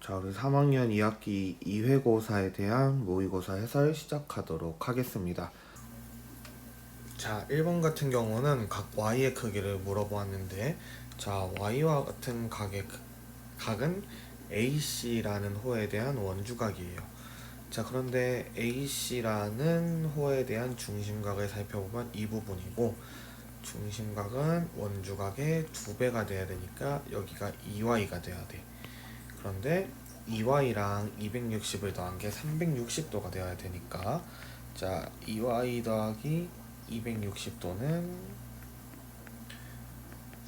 자, 우리 3학년 2학기 2회고사에 대한 모의고사 해설 시작하도록 하겠습니다. 자, 1번 같은 경우는 각 y의 크기를 물어보았는데, 자, y와 같은 각은 AC라는 호에 대한 원주각이에요. 자, 그런데 AC라는 호에 대한 중심각을 살펴보면 이 부분이고, 중심각은 원주각의 2배가 돼야 되니까 여기가 2y가 돼야 돼. 그런데 2y랑 260을 더한 게 360도가 되어야 되니까, 자, 2y 더하기 260도는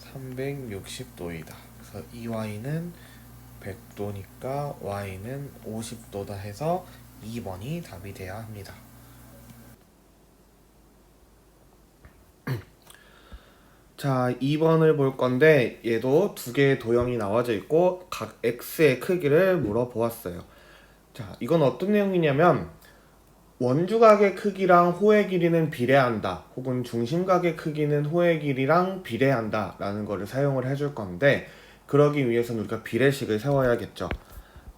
360도이다. 그래서 2y는 100도니까 y는 50도다 해서 2번이 답이 돼야 합니다. 자, 2번을 볼 건데 얘도 두 개의 도형이 나와져 있고 각 x의 크기를 물어보았어요. 자, 이건 어떤 내용이냐면 원주각의 크기랑 호의 길이는 비례한다, 혹은 중심각의 크기는 호의 길이랑 비례한다 라는 거를 사용을 해줄 건데, 그러기 위해서는 우리가 비례식을 세워야겠죠.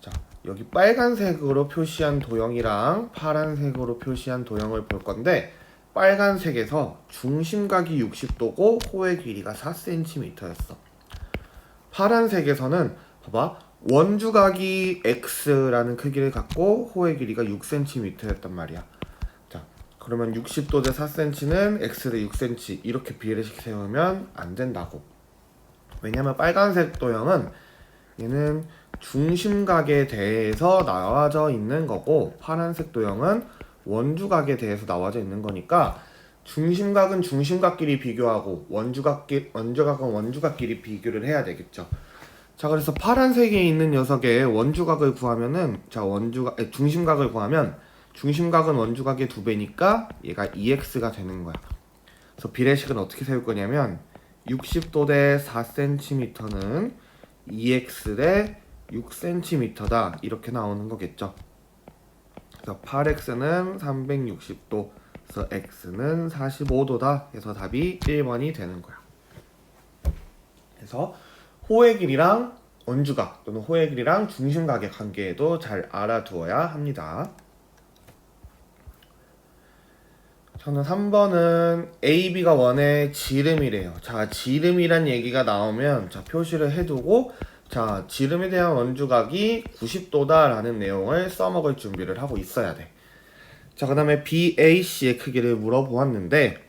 자, 여기 빨간색으로 표시한 도형이랑 파란색으로 표시한 도형을 볼 건데, 빨간색에서 중심각이 60도고 호의 길이가 4cm였어. 파란색에서는 봐봐, 원주각이 x라는 크기를 갖고 호의 길이가 6cm였단 말이야. 자, 그러면 60도 대 4cm는 x 대 6cm 이렇게 비례식 세우면 안 된다고. 왜냐면 빨간색 도형은 얘는 중심각에 대해서 나와져 있는 거고, 파란색 도형은 원주각에 대해서 나와져 있는 거니까 중심각은 중심각끼리 비교하고 원주각은 원주각끼리 비교를 해야 되겠죠. 자, 그래서 파란색에 있는 녀석의 원주각을 구하면은, 자, 중심각을 구하면 중심각은 원주각의 2배니까 얘가 2x가 되는 거야. 그래서 비례식은 어떻게 세울 거냐면 60도 대 4cm는 2x 대 6cm다 이렇게 나오는 거겠죠. 그래서 8x는 360도, 그래서 x는 45도다 해서 답이 1번이 되는 거야. 그래서 호의 길이랑 원주각 또는 호의 길이랑 중심각의 관계에도 잘 알아두어야 합니다. 저는 3번은 AB가 원의 지름이래요. 자, 지름이란 얘기가 나오면 자, 표시를 해두고, 자, 지름에 대한 원주각이 90도다 라는 내용을 써먹을 준비를 하고 있어야 돼. 자, 그 다음에 BAC의 크기를 물어보았는데,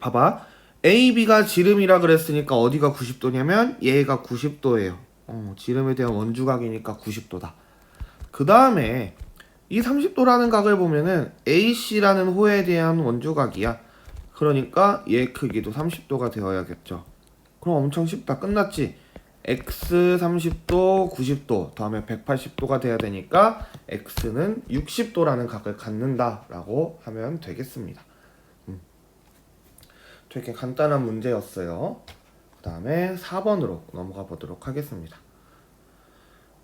봐봐, AB가 지름이라 그랬으니까 어디가 90도냐면 얘가 90도예요. 지름에 대한 원주각이니까 90도다. 그 다음에 이 30도라는 각을 보면은 AC라는 호에 대한 원주각이야. 그러니까 얘 크기도 30도가 되어야겠죠. 그럼 엄청 쉽다. 끝났지? x 30도, 90도, 다음에 180도가 돼야 되니까 x는 60도라는 각을 갖는다 라고 하면 되겠습니다. 되게 간단한 문제였어요. 그 다음에 4번으로 넘어가 보도록 하겠습니다.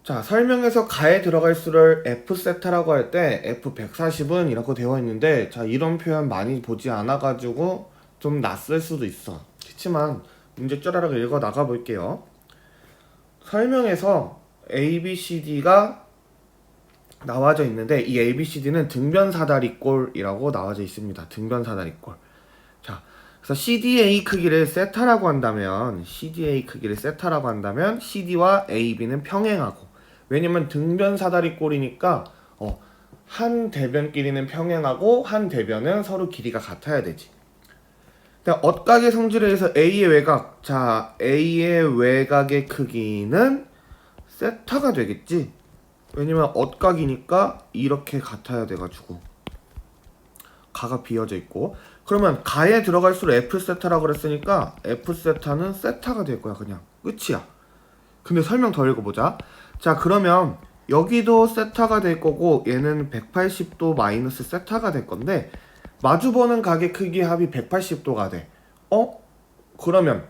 자, 설명에서 가에 들어갈 수를 f세타라고 할 때 f140은 이라고 되어 있는데, 자, 이런 표현 많이 보지 않아가지고 좀 낯설 수도 있어. 그렇지만 문제 쪼라락 읽어 나가 볼게요. 설명에서 ABCD가 나와져 있는데 이 ABCD는 등변사다리꼴이라고 나와져 있습니다. 등변사다리꼴. 자, 그래서 CDA 크기를 세타라고 한다면 CD와 AB는 평행하고, 왜냐면 등변사다리꼴이니까 한 대변끼리는 평행하고 한 대변은 서로 길이가 같아야 되지. 엇각의 성질에 의해서 A의 외곽, 자, A의 외곽의 크기는 세타가 되겠지. 왜냐면 엇각이니까 이렇게 같아야 돼가지고 가가 비어져 있고, 그러면 가에 들어갈수록 F세타라고 그랬으니까 F세타는 세타가 될 거야. 그냥 끝이야. 근데 설명 더 읽어보자. 자, 그러면 여기도 세타가 될 거고 얘는 180도 마이너스 세타가 될 건데, 마주보는 각의 크기 합이 180도가 돼. 그러면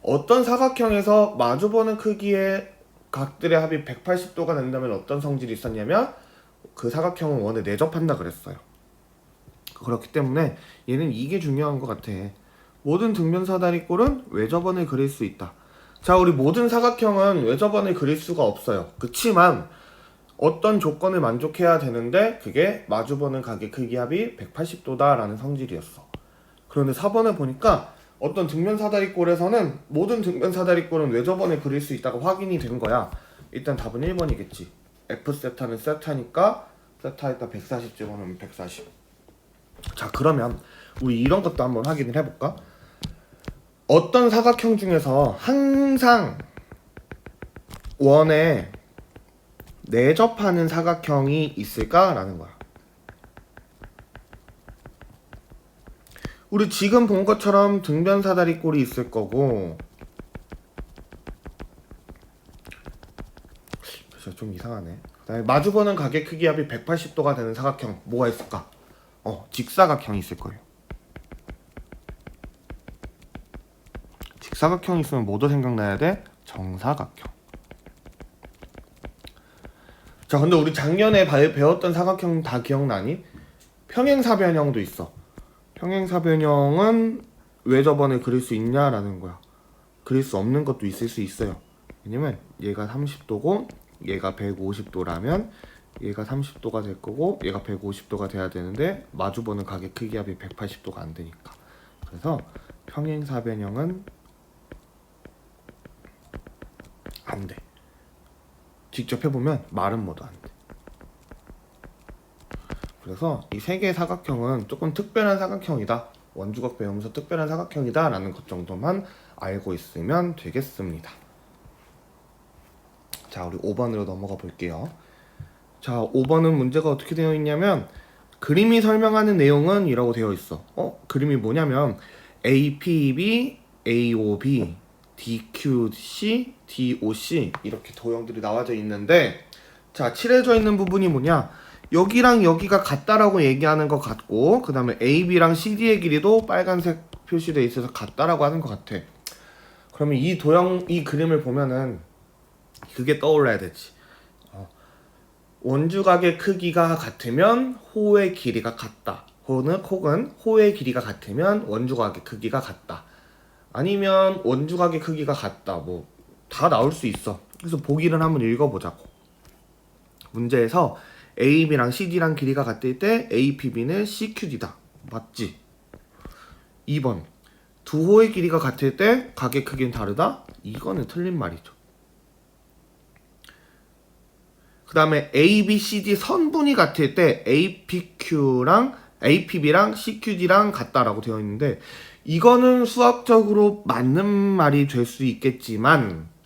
어떤 사각형에서 마주보는 크기의 각들의 합이 180도가 된다면 어떤 성질이 있었냐면 그 사각형은 원에 내접한다 그랬어요. 그렇기 때문에 얘는 이게 중요한 것 같아. 모든 등변사다리꼴은 외접원을 그릴 수 있다. 자, 우리 모든 사각형은 외접원을 그릴 수가 없어요. 그치만 어떤 조건을 만족해야 되는데 그게 마주보는 각의 크기 합이 180도다 라는 성질이었어. 그런데 4번에 보니까 어떤 등변 사다리꼴에서는 모든 등변 사다리꼴은 외접원을 그릴 수 있다고 확인이 된 거야. 일단 답은 1번이겠지. F세타는 세타니까 세타에다 140 집어넣으면 140. 자, 그러면 우리 이런 것도 한번 확인을 해볼까? 어떤 사각형 중에서 항상 원에 내접하는 사각형이 있을까라는 거야. 우리 지금 본 것처럼 등변 사다리꼴이 있을 거고, 그래서 좀 이상하네. 그다음에 마주보는 각의 크기 합이 180도가 되는 사각형 뭐가 있을까? 직사각형이 있을 거예요. 직사각형이 있으면 뭐도 생각나야 돼? 정사각형. 자, 근데 우리 작년에 배웠던 사각형 다 기억나니? 평행사변형도 있어. 평행사변형은 외접원을 그릴 수 있냐라는 거야. 그릴 수 없는 것도 있을 수 있어요. 왜냐면 얘가 30도고 얘가 150도라면 얘가 30도가 될 거고 얘가 150도가 돼야 되는데 마주보는 각의 크기 합이 180도가 안 되니까. 그래서 평행사변형은 안 돼. 직접 해보면 말은 뭐도 안 돼. 그래서 이 세 개의 사각형은 조금 특별한 사각형이다. 원주각 배우면서 특별한 사각형이다 라는 것 정도만 알고 있으면 되겠습니다. 자, 우리 5번으로 넘어가 볼게요. 자, 5번은 문제가 어떻게 되어 있냐면 그림이 설명하는 내용은 이라고 되어 있어. 그림이 뭐냐면 APB, AOB, DQC, DOC 이렇게 도형들이 나와져 있는데, 자, 칠해져 있는 부분이 뭐냐? 여기랑 여기가 같다라고 얘기하는 것 같고, 그 다음에 AB랑 CD의 길이도 빨간색 표시되어 있어서 같다라고 하는 것 같아. 그러면 이 그림을 보면은 그게 떠올라야 되지. 원주각의 크기가 같으면 호의 길이가 같다. 혹은 호의 길이가 같으면 원주각의 크기가 같다. 아니면 원주각의 크기가 같다. 뭐 다 나올 수 있어. 그래서 보기를 한번 읽어보자고. 문제에서 AB랑 CD랑 길이가 같을 때 APB는 CQD다. 맞지? 2번. 두 호의 길이가 같을 때 각의 크기는 다르다? 이거는 틀린 말이죠. 그 다음에 ABCD 선분이 같을 때 APB랑 CQD랑 같다라고 되어 있는데, 이거는 수학적으로 맞는 말이 될 수 있겠지만,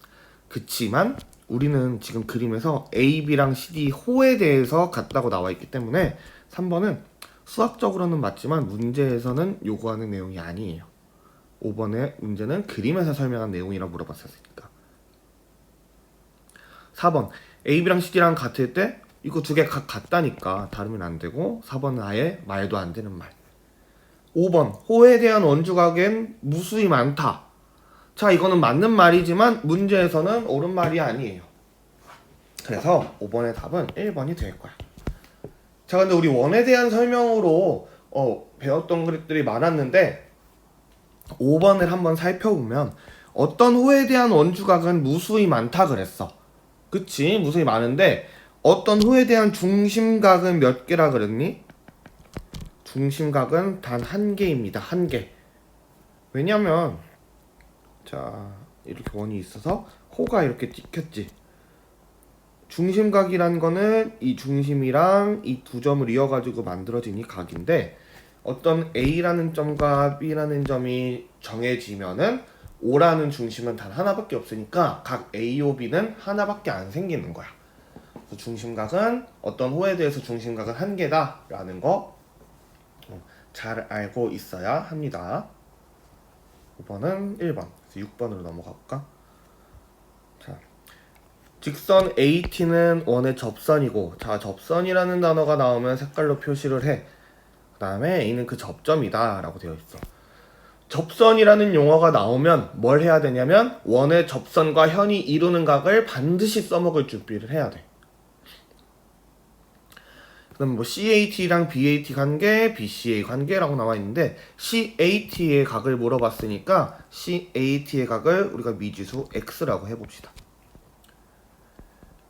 그치만 우리는 지금 그림에서 AB랑 CD 호에 대해서 같다고 나와 있기 때문에 3번은 수학적으로는 맞지만 문제에서는 요구하는 내용이 아니에요. 5번의 문제는 그림에서 설명한 내용이라 물어봤었으니까. 4번 AB랑 CD랑 같을 때 이거 두 개 같다니까 다르면 안 되고, 4번은 아예 말도 안 되는 말. 5번 호에 대한 원주각엔 무수히 많다. 자, 이거는 맞는 말이지만 문제에서는 옳은 말이 아니에요. 그래서 5번의 답은 1번이 될 거야. 자, 근데 우리 원에 대한 설명으로 배웠던 것들이 많았는데 5번을 한번 살펴보면 어떤 호에 대한 원주각은 무수히 많다 그랬어. 그치? 무수히 많은데 어떤 호에 대한 중심각은 몇 개라 그랬니? 중심각은 단 한 개입니다. 한 개. 왜냐면 자, 이렇게 원이 있어서 호가 이렇게 찍혔지. 중심각이란 거는 이 중심이랑 이 두 점을 이어가지고 만들어진 이 각인데, 어떤 A라는 점과 B라는 점이 정해지면은 O라는 중심은 단 하나밖에 없으니까 각 A, O, B는 하나밖에 안 생기는 거야. 그래서 중심각은 어떤 호에 대해서 중심각은 한 개다 라는 거 잘 알고 있어야 합니다. 5번은 1번. 6번으로 넘어가 볼까? 자, 직선 AT는 원의 접선이고, 자, 접선이라는 단어가 나오면 색깔로 표시를 해. 그 다음에 A는 그 접점이다 라고 되어 있어. 접선이라는 용어가 나오면 뭘 해야 되냐면 원의 접선과 현이 이루는 각을 반드시 써먹을 준비를 해야 돼. 그다음 뭐 CAT랑 BAT 관계, BCA 관계라고 나와 있는데 CAT의 각을 물어봤으니까 CAT의 각을 우리가 미지수 X라고 해봅시다.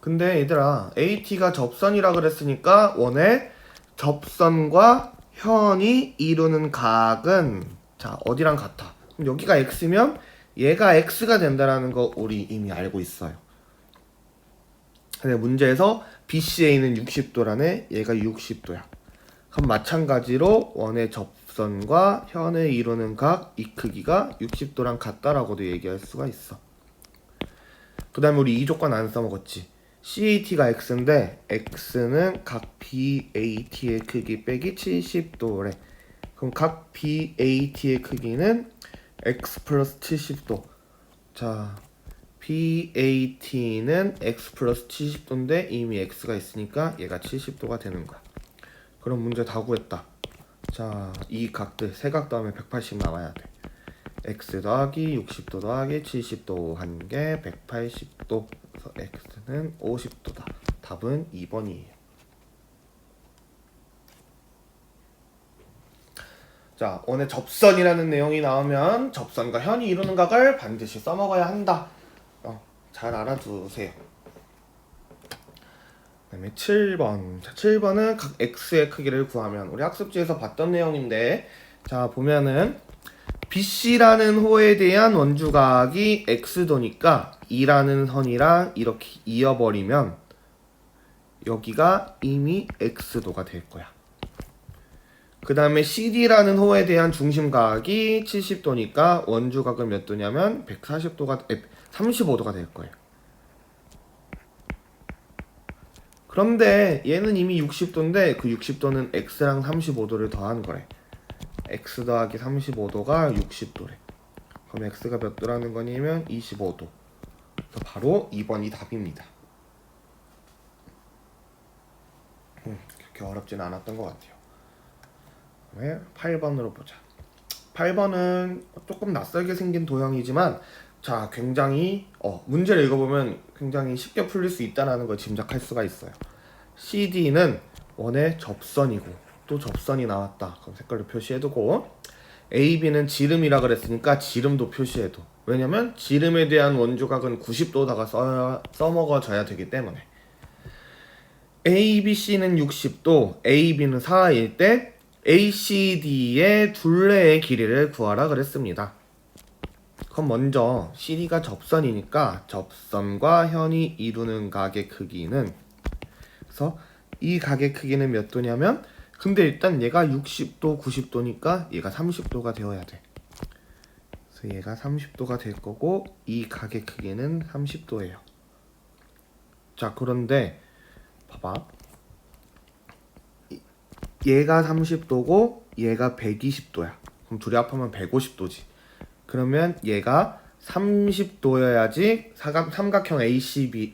근데 얘들아 AT가 접선이라 그랬으니까 원의 접선과 현이 이루는 각은 자 어디랑 같아? 그럼 여기가 X면 얘가 X가 된다라는 거 우리 이미 알고 있어요. 근데 문제에서 BCA는 60도라네. 얘가 60도야. 그럼 마찬가지로 원의 접선과 현을 이루는 각 이 크기가 60도랑 같다라고도 얘기할 수가 있어. 그 다음에 우리 이 조건 안 써먹었지. CAT가 X인데 X는 각 BAT의 크기 빼기 70도래. 그럼 각 BAT의 크기는 X 플러스 70도. 자, BAT는 X 플러스 70도인데 이미 X가 있으니까 얘가 70도가 되는 거야. 그럼 문제 다 구했다. 자, 이 각들 세 각 다음에 180 나와야 돼. X 더하기 60도 더하기 70도 한 개 180도. 그래서 X는 50도다. 답은 2번이에요. 자, 원의 접선이라는 내용이 나오면 접선과 현이 이루는 각을 반드시 써먹어야 한다. 잘 알아두세요. 그 다음에 7번. 자, 7번은 각 X의 크기를 구하면 우리 학습지에서 봤던 내용인데 자 보면은 BC라는 호에 대한 원주각이 X도니까 E라는 선이랑 이렇게 이어버리면 여기가 이미 X도가 될 거야. 그 다음에 CD라는 호에 대한 중심각이 70도니까 원주각은 몇 도냐면 35도가 될 거예요. 그런데 얘는 이미 60도인데 그 60도는 X랑 35도를 더한 거래. X 더하기 35도가 60도래. 그럼 X가 몇 도라는 거냐면 25도. 그래서 바로 2번이 답입니다. 그렇게 어렵진 않았던 것 같아요. 네, 8번으로 보자. 8번은 조금 낯설게 생긴 도형이지만 자 굉장히 문제를 읽어보면 굉장히 쉽게 풀릴 수 있다는 걸 짐작할 수가 있어요. CD는 원의 접선이고 또 접선이 나왔다. 그럼 색깔로 표시해두고 AB는 지름이라 그랬으니까 지름도 표시해둬. 왜냐면 지름에 대한 원주각은 90도다가 써먹어져야 되기 때문에 ABC는 60도, AB는 4일 때 ACD의 둘레의 길이를 구하라 그랬습니다. 그럼 먼저 CD가 접선이니까 접선과 현이 이루는 각의 크기는 그래서 이 각의 크기는 몇 도냐면 근데 일단 얘가 60도, 90도니까 얘가 30도가 되어야 돼. 그래서 얘가 30도가 될 거고 이 각의 크기는 30도예요. 자 그런데 봐봐. 얘가 30도고 얘가 120도야. 그럼 둘이 합하면 150도지. 그러면 얘가 30도여야지 삼각형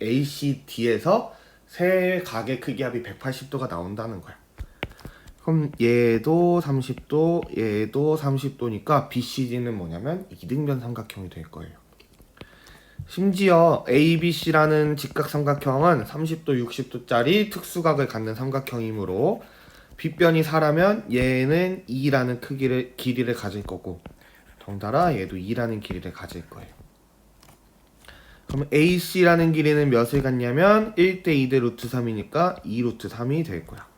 ACD에서 세 각의 크기 합이 180도가 나온다는 거야. 그럼 얘도 30도, 얘도 30도니까 BCD는 뭐냐면 이등변 삼각형이 될 거예요. 심지어 ABC라는 직각삼각형은 30도, 60도짜리 특수각을 갖는 삼각형이므로 빗변이 4라면 얘는 2라는 길이를 가질 거고 덩달아 얘도 2라는 길이를 가질 거예요. 그럼 AC라는 길이는 몇을 갖냐면 1대 2대 루트 3이니까 2 루트 3이 될 거야.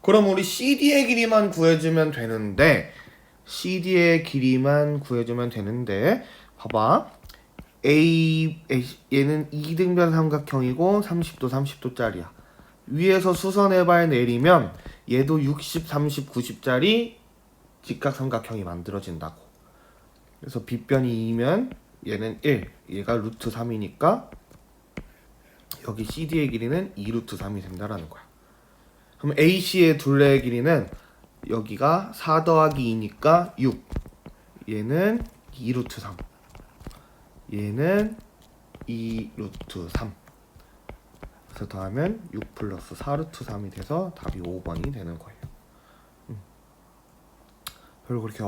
그럼 우리 CD의 길이만 구해주면 되는데 봐봐. 얘는 이등변 삼각형이고 30도 30도짜리야. 위에서 수선해발 내리면 얘도 60, 30, 90짜리 직각삼각형이 만들어진다고. 그래서 빗변이 2면 얘는 1, 얘가 루트 3이니까 여기 CD의 길이는 2 루트 3이 된다라는 거야. 그럼 AC의 둘레의 길이는 여기가 4 더하기 2니까 6. 얘는 2 루트 3. 얘는 2 루트 3. 그래서 더하면 6 플러스 4 루트 3이 돼서 답이 5번이 되는 거예요. 별로 그렇게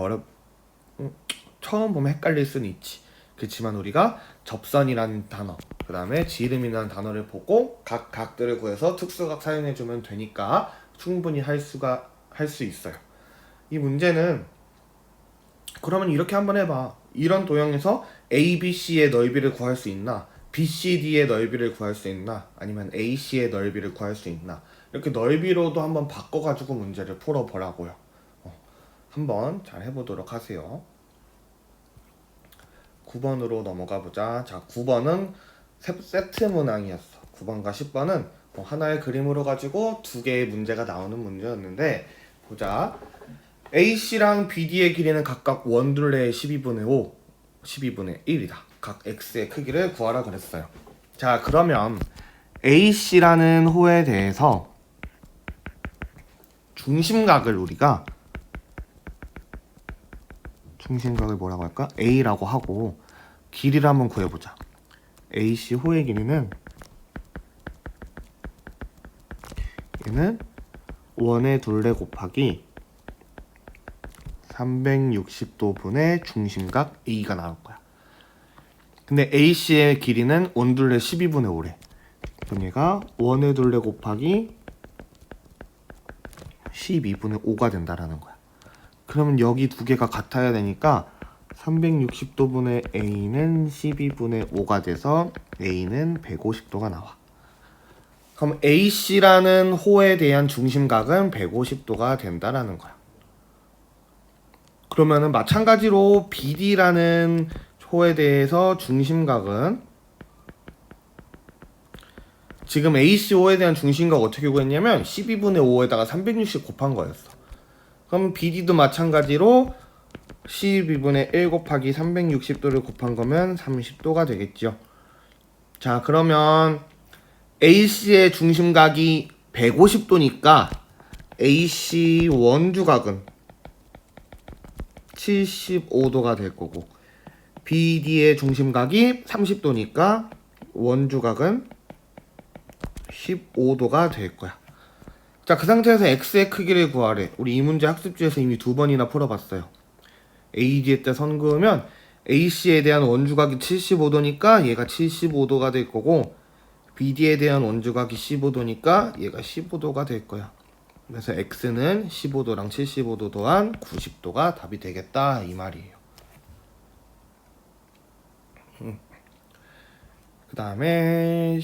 처음 보면 헷갈릴 수는 있지. 그렇지만 우리가 접선이라는 단어, 그 다음에 지름이라는 단어를 보고 각 각들을 구해서 특수각 사용해주면 되니까 충분히 할 수 있어요. 이 문제는 그러면 이렇게 한번 해봐. 이런 도형에서 ABC의 넓이를 구할 수 있나? BCD의 넓이를 구할 수 있나? 아니면 AC의 넓이를 구할 수 있나? 이렇게 넓이로도 한번 바꿔가지고 문제를 풀어보라고요. 한번 잘 해보도록 하세요. 9번으로 넘어가 보자. 자, 9번은 세트 문항이었어. 9번과 10번은 하나의 그림으로 가지고 두 개의 문제가 나오는 문제였는데, 보자. AC랑 BD의 길이는 각각 원둘레의 12분의 5, 12분의 1이다. 각 X의 크기를 구하라 그랬어요. 자, 그러면 AC라는 호에 대해서 중심각을 우리가 중심각을 뭐라고 할까? A라고 하고 길이를 한번 구해보자. AC 호의 길이는 얘는 원의 둘레 곱하기 360도 분의 중심각 A가 나올 거야. 근데 AC의 길이는 원둘레 12분의 5래. 그럼 얘가 원의 둘레 곱하기 12분의 5가 된다라는 거야. 그러면 여기 두 개가 같아야 되니까 360도 분의 A는 12분의 5가 돼서 A는 150도가 나와. 그럼 AC라는 호에 대한 중심각은 150도가 된다라는 거야. 그러면은 마찬가지로 BD라는 호에 대해서 중심각은 지금 AC호에 대한 중심각 어떻게 구했냐면 12분의 5에다가 360 곱한 거였어. 그럼 BD도 마찬가지로 12분의 1 곱하기 360도를 곱한 거면 30도가 되겠죠. 자, 그러면 AC의 중심각이 150도니까 AC 원주각은 75도가 될 거고, BD의 중심각이 30도니까 원주각은 15도가 될 거야. 자, 그 상태에서 X의 크기를 구하래. 우리 이 문제 학습지에서 이미 2번이나 풀어봤어요. AD에 때 선 그으면 AC에 대한 원주각이 75도니까 얘가 75도가 될 거고, BD에 대한 원주각이 15도니까 얘가 15도가 될 거야. 그래서 X는 15도랑 75도 또한 90도가 답이 되겠다 이 말이에요. 그 다음에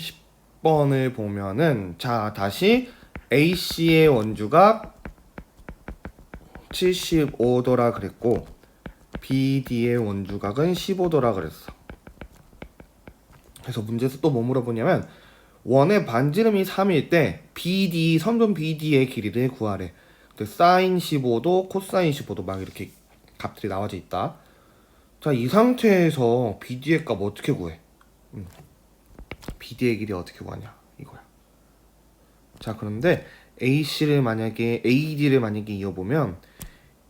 10번을 보면은, 자, 다시 AC의 원주각 75도라 그랬고 BD의 원주각은 15도라 그랬어. 그래서 문제에서 또 뭐 물어보냐면, 원의 반지름이 3일 때 BD, 선분 BD의 길이를 구하래. 근데 사인 15도, 코사인 15도 막 이렇게 값들이 나와져 있다. 자, 이 상태에서 BD의 값 어떻게 구해? BD의 길이 어떻게 구하냐 이거야. 자, 그런데 AD를 만약에 이어보면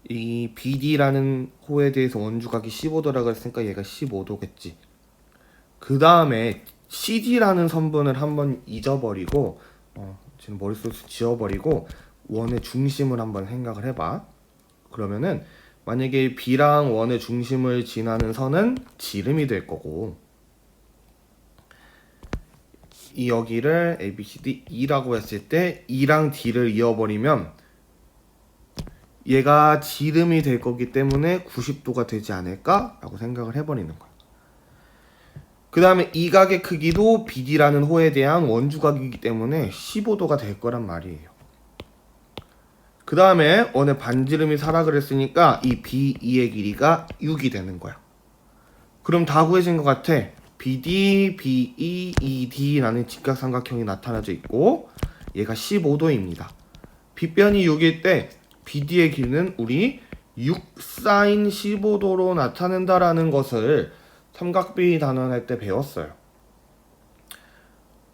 이 BD라는 호에 대해서 원주각이 15도라고 했으니까 얘가 15도겠지. 그 다음에 CD라는 선분을 한번 잊어버리고 지금 머릿속에서 지워버리고 원의 중심을 한번 생각을 해봐. 그러면은 만약에 B랑 원의 중심을 지나는 선은 지름이 될 거고, 이 여기를 ABCD E라고 했을 때 E랑 D를 이어버리면 얘가 지름이 될 거기 때문에 90도가 되지 않을까? 라고 생각을 해버리는 거야. 그 다음에 이 각의 크기도 BD라는 호에 대한 원주각이기 때문에 15도가 될 거란 말이에요. 그 다음에 원의 반지름이 4라 그랬으니까 이 BE의 길이가 6이 되는 거야. 그럼 다 구해진 것 같아. BD, BE, ED라는 직각삼각형이 나타나져 있고 얘가 15도입니다. 빗변이 6일 때 BD의 길이는 우리 6sin 15도로 나타낸다라는 것을 삼각비 단원할 때 배웠어요.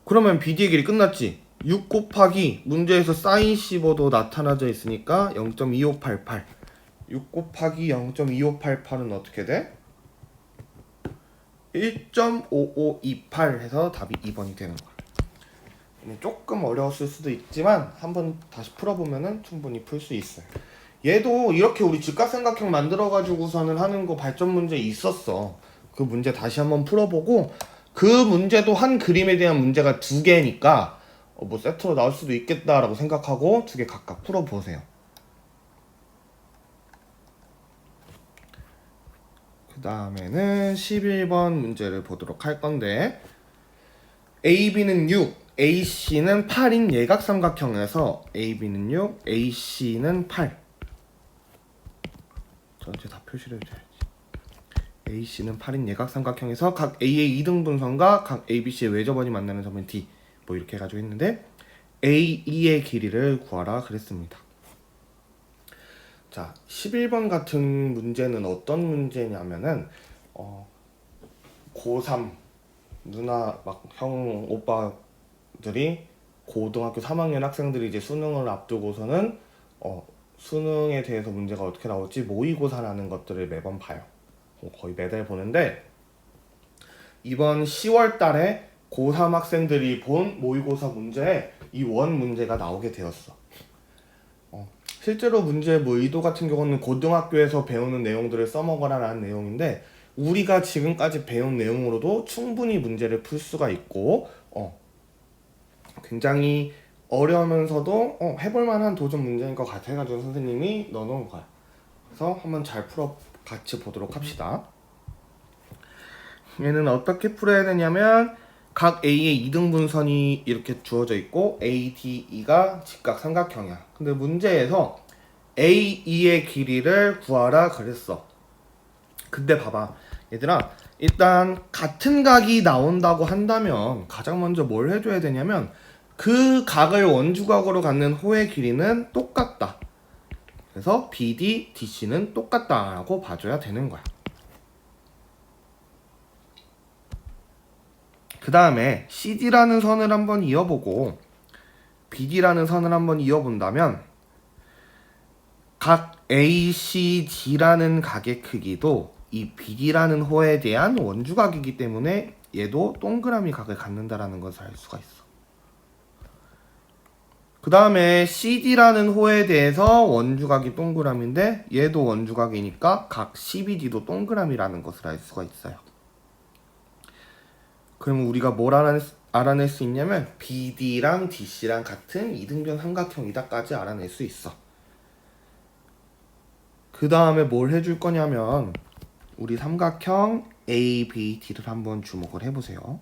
그러면 BD의 길이 끝났지. 6 곱하기 문제에서 sin 15도 나타나져 있으니까 0.2588. 6 곱하기 0.2588은 어떻게 돼? 1.5528 해서 답이 2번이 되는 거야. 조금 어려웠을 수도 있지만 한번 다시 풀어보면 충분히 풀 수 있어요. 얘도 이렇게 우리 직각삼각형 만들어가지고서는 하는 거 발전 문제 있었어. 그 문제 다시 한번 풀어보고, 그 문제도 한 그림에 대한 문제가 2개니까 뭐 세트로 나올 수도 있겠다라고 생각하고 두 개 각각 풀어보세요. 그 다음에는 11번 문제를 보도록 할 건데 AB는 6, AC는 8인 예각삼각형에서 AB는 6, AC는 8. 전체 다 표시를 해줘야지. AC는 8인 예각삼각형에서 각 A의 이등분선과 각 ABC의 외접원이 만나는 점은 D. 뭐 이렇게 해가지고 했는데 AE의 길이를 구하라 그랬습니다. 자, 11번 같은 문제는 어떤 문제냐면은 고3 누나 막 형 오빠들이 고등학교 3학년 학생들이 이제 수능을 앞두고서는 수능에 대해서 문제가 어떻게 나올지 모의고사라는 것들을 매번 봐요. 거의 매달 보는데 이번 10월 달에 고3 학생들이 본 모의고사 문제에 이 원 문제가 나오게 되었어. 실제로 문제의 뭐 의도 같은 경우는 고등학교에서 배우는 내용들을 써먹어라 라는 내용인데 우리가 지금까지 배운 내용으로도 충분히 문제를 풀 수가 있고 굉장히 어려우면서도 해볼 만한 도전 문제인 것 같아가지고 선생님이 넣어놓은 거야. 그래서 한번 잘 풀어 같이 보도록 합시다. 얘는 어떻게 풀어야 되냐면 각 A의 이등분선이 이렇게 주어져 있고 ADE가 직각 삼각형이야. 근데 문제에서 AE의 길이를 구하라 그랬어. 근데 봐봐 얘들아, 일단 같은 각이 나온다고 한다면 가장 먼저 뭘 해줘야 되냐면 그 각을 원주각으로 갖는 호의 길이는 똑같다. 그래서 BD, DC는 똑같다라고 봐줘야 되는 거야. 그 다음에 CD라는 선을 한번 이어보고 BD라는 선을 한번 이어본다면 각 ACD라는 각의 크기도 이 BD라는 호에 대한 원주각이기 때문에 얘도 동그라미 각을 갖는다라는 것을 알 수가 있어. 그 다음에 CD라는 호에 대해서 원주각이 동그라미인데 얘도 원주각이니까 각 CBD도 동그라미라는 것을 알 수가 있어요. 그럼 우리가 뭘 알아낼 수 있냐면 BD랑 DC랑 같은 이등변 삼각형이다까지 알아낼 수 있어. 그 다음에 뭘 해줄 거냐면 우리 삼각형 ABD를 한번 주목을 해보세요.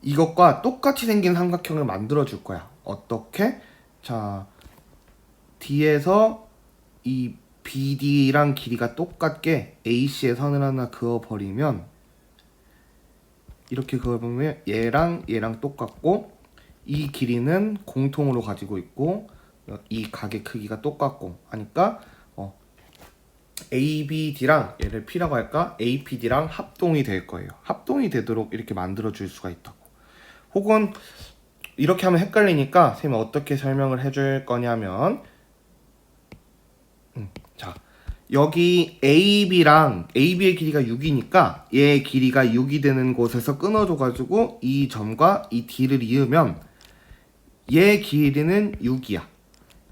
이것과 똑같이 생긴 삼각형을 만들어 줄 거야. 어떻게? 자, D에서 이 BD랑 길이가 똑같게 AC의 선을 하나 그어버리면 이렇게 그어보면 얘랑 똑같고 이 길이는 공통으로 가지고 있고 이 각의 크기가 똑같고 하니까 ABD랑 얘를 P라고 할까? APD랑 합동이 될 거예요. 합동이 되도록 이렇게 만들어 줄 수가 있다고. 혹은 이렇게 하면 헷갈리니까 선생님이 어떻게 설명을 해줄 거냐면 자, 여기 AB의 길이가 6이니까 얘의 길이가 6이 되는 곳에서 끊어줘가지고 이 점과 이 D를 이으면 얘의 길이는 6이야.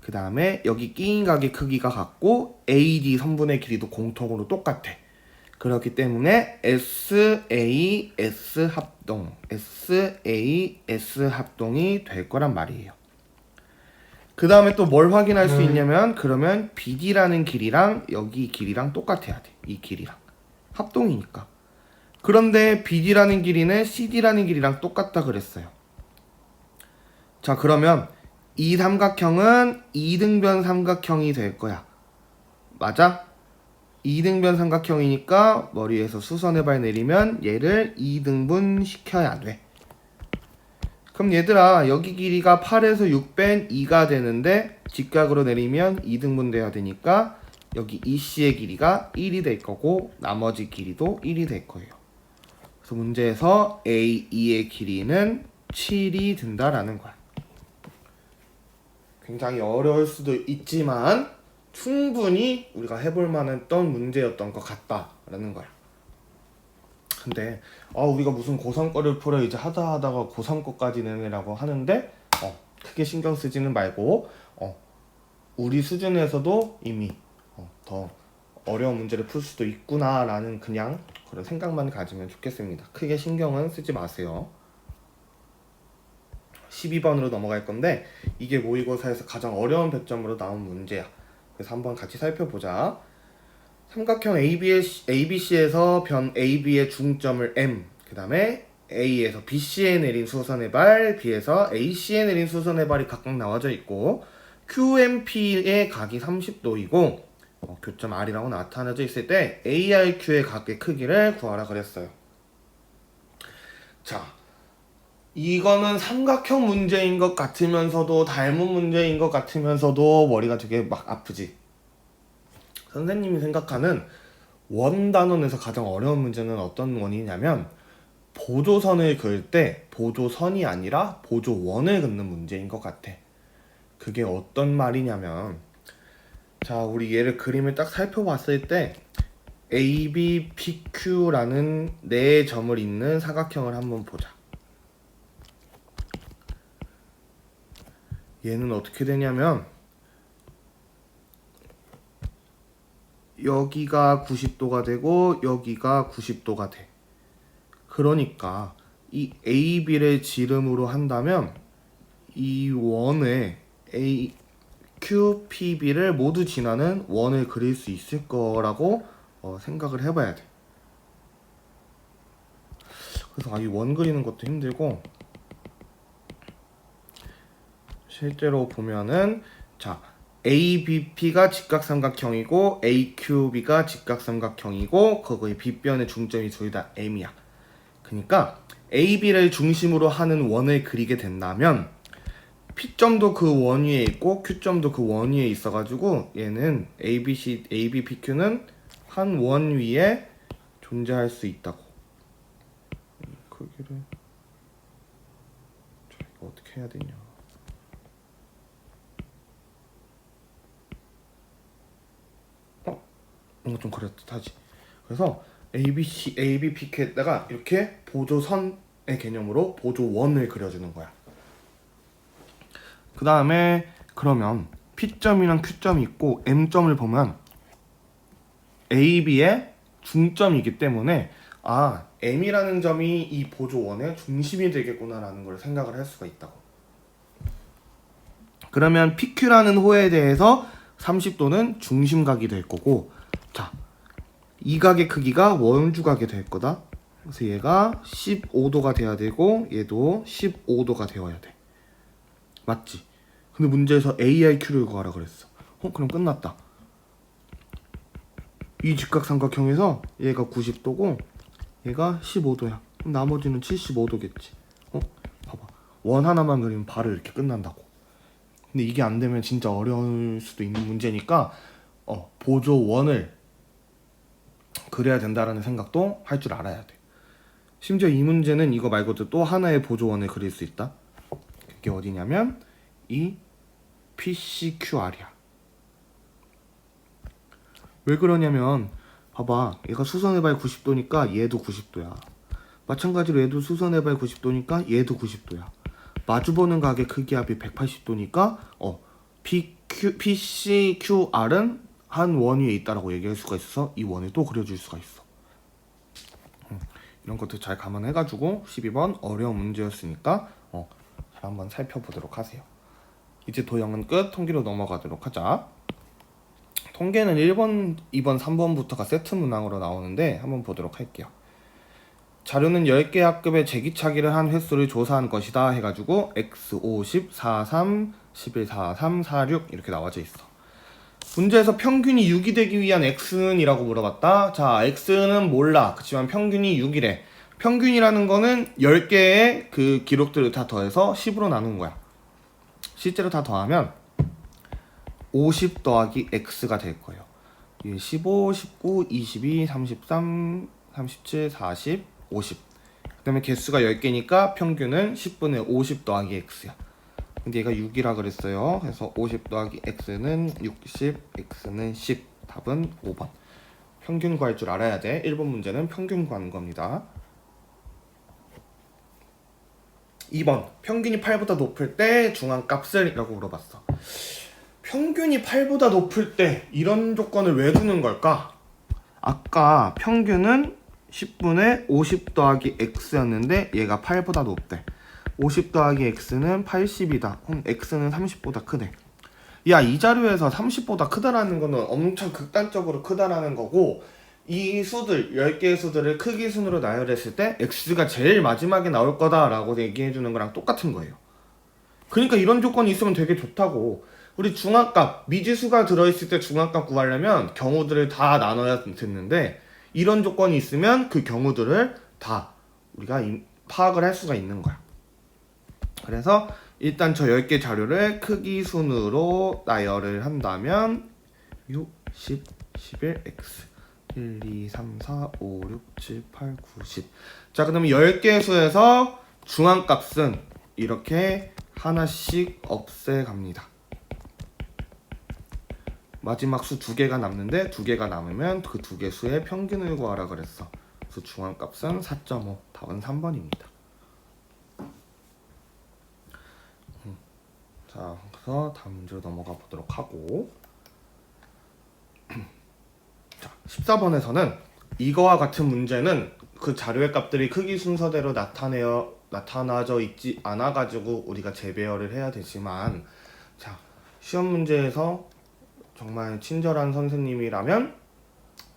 그 다음에 여기 끼인 각의 크기가 같고 AD 선분의 길이도 공통으로 똑같아. 그렇기 때문에 SAS 합동이 될 거란 말이에요. 그 다음에 또 뭘 확인할 수 있냐면 그러면 BD라는 길이랑 여기 길이랑 똑같아야 돼. 이 길이랑 합동이니까. 그런데 BD라는 길이는 CD라는 길이랑 똑같다 그랬어요. 자, 그러면 이 삼각형은 이등변 삼각형이 될 거야. 맞아? 이등변 삼각형이니까 머리에서 수선의 발 내리면 얘를 2등분 시켜야 돼. 그럼 얘들아, 여기 길이가 8에서 6 뺀 2가 되는데 직각으로 내리면 2등분 돼야 되니까 여기 EC의 길이가 1이 될 거고 나머지 길이도 1이 될 거예요. 그래서 문제에서 AE의 길이는 7이 된다라는 거야. 굉장히 어려울 수도 있지만 충분히 우리가 해볼 만했던 문제였던 것 같다라는 거야. 근데 우리가 무슨 고3 거를 풀어 이제 하다가 고3 거까지 내라고 하는데 크게 신경 쓰지는 말고 우리 수준에서도 이미 더 어려운 문제를 풀 수도 있구나라는 그냥 그런 생각만 가지면 좋겠습니다. 크게 신경은 쓰지 마세요. 12번으로 넘어갈 건데 이게 모의고사에서 가장 어려운 배점으로 나온 문제야. 그래서 한번 같이 살펴보자. 삼각형 ABC에서 변 AB의 중점을 M, 그 다음에 A에서 BC에 내린 수선의 발, B에서 AC에 내린 수선의 발이 각각 나와져 있고 QMP의 각이 30도이고 교점 R이라고 나타나져 있을 때 ARQ의 각의 크기를 구하라 그랬어요. 자, 이거는 삼각형 문제인 것 같으면서도 닮은 문제인 것 같으면서도 머리가 되게 막 아프지. 선생님이 생각하는 원 단원에서 가장 어려운 문제는 어떤 원이냐면 보조선을 그을 때 보조선이 아니라 보조원을 긋는 문제인 것 같아. 그게 어떤 말이냐면, 자, 우리 얘를 그림을 딱 살펴봤을 때 AB, PQ라는 네 점을 잇는 사각형을 한번 보자. 얘는 어떻게 되냐면 여기가 90도가 되고 여기가 90도가 돼. 그러니까 이 AB를 지름으로 한다면 이 원에 QPB를 모두 지나는 원을 그릴 수 있을 거라고 생각을 해봐야 돼. 그래서 이 원 그리는 것도 힘들고, 실제로 보면은 자, ABP가 직각삼각형이고 AQB가 직각삼각형이고 거기에 빗변의 중점이 둘 다 M이야. 그러니까 AB를 중심으로 하는 원을 그리게 된다면 P점도 그 원 위에 있고 Q점도 그 원 위에 있어가지고 얘는 ABPQ는 한 원 위에 존재할 수 있다고. 크기를 이거 어떻게 해야 되냐? 뭔가 좀 그렇다지. 그래서 ABPQ에다가 이렇게 보조선의 개념으로 보조원을 그려주는 거야. 그 다음에 그러면 P점이랑 Q점이 있고 M점을 보면 AB의 중점이기 때문에 M이라는 점이 이 보조원의 중심이 되겠구나 라는 걸 생각을 할 수가 있다고. 그러면 PQ라는 호에 대해서 30도는 중심각이 될 거고, 자, 이 각의 크기가 원주각이 될 거다. 그래서 얘가 15도가 돼야 되고 얘도 15도가 되어야 돼. 맞지? 근데 문제에서 ARQ를 구하라 그랬어. 그럼 끝났다. 이 직각삼각형에서 얘가 90도고 얘가 15도야. 그럼 나머지는 75도겠지. 봐봐. 원 하나만 그리면 바로 이렇게 끝난다고. 근데 이게 안 되면 진짜 어려울 수도 있는 문제니까 보조원을 그려야 된다라는 생각도 할 줄 알아야 돼. 심지어 이 문제는 이거 말고도 또 하나의 보조원을 그릴 수 있다. 그게 어디냐면 이 PCQR이야. 왜 그러냐면 봐봐, 얘가 수선의 발 90도니까 얘도 90도야. 마찬가지로 얘도 수선의 발 90도니까 얘도 90도야. 마주보는 각의 크기 합이 180도니까 PCQR은 한 원 위에 있다라고 얘기할 수가 있어서 이 원을 또 그려줄 수가 있어. 이런 것들 잘 감안해가지고 12번 어려운 문제였으니까 잘 한번 살펴보도록 하세요. 이제 도형은 끝. 통계로 넘어가도록 하자. 통계는 1번, 2번, 3번부터가 세트 문항으로 나오는데 한번 보도록 할게요. 자료는 10개 학급의 제기차기를 한 횟수를 조사한 것이다 해가지고 X, 50, 43, 11, 43, 46 이렇게 나와져 있어. 문제에서 평균이 6이 되기 위한 X는 이라고 물어봤다. 자, X는 몰라. 그치만 평균이 6이래. 평균이라는 거는 10개의 그 기록들을 다 더해서 10으로 나눈 거야. 실제로 다 더하면 50 더하기 X가 될 거예요. 15, 19, 22, 33, 37, 40, 50. 그 다음에 개수가 10개니까 평균은 10분의 50 더하기 X야. 근데 얘가 6이라 그랬어요. 그래서 50 더하기 X는 60, X는 10. 답은 5번. 평균 구할 줄 알아야 돼. 1번 문제는 평균 구하는 겁니다. 2번. 평균이 8보다 높을 때 중앙값을 이라고 물어봤어. 평균이 8보다 높을 때 이런 조건을 왜 두는 걸까? 아까 평균은 10분의 50 더하기 X였는데 얘가 8보다 높대. 50 더하기 x는 80이다. 그럼 x는 30보다 크대. 야, 이 자료에서 30보다 크다라는 거는 엄청 극단적으로 크다라는 거고, 이 수들 10개의 수들을 크기 순으로 나열했을 때 x가 제일 마지막에 나올 거다라고 얘기해 주는 거랑 똑같은 거예요. 그러니까 이런 조건이 있으면 되게 좋다고. 우리 중앙값, 미지수가 들어있을 때 중앙값 구하려면 경우들을 다 나눠야 됐는데, 이런 조건이 있으면 그 경우들을 다 우리가 파악을 할 수가 있는 거야. 그래서 일단 저 10개 자료를 크기 순으로 나열을 한다면 6, 10, 11, x 1, 2, 3, 4, 5, 6, 7, 8, 9, 10. 자, 그러면 10개의 수에서 중앙값은 이렇게 하나씩 없애갑니다. 마지막 수 2개가 남는데 2개가 남으면 그 2개 수의 평균을 구하라 그랬어. 그래서 중앙값은 4.5. 답은 3번입니다. 자, 그래서 다음 문제로 넘어가 보도록 하고, 자, 14번에서는 이거와 같은 문제는 그 자료의 값들이 크기 순서대로 나타나져 있지 않아 가지고 우리가 재배열을 해야 되지만, 자, 시험 문제에서 정말 친절한 선생님이라면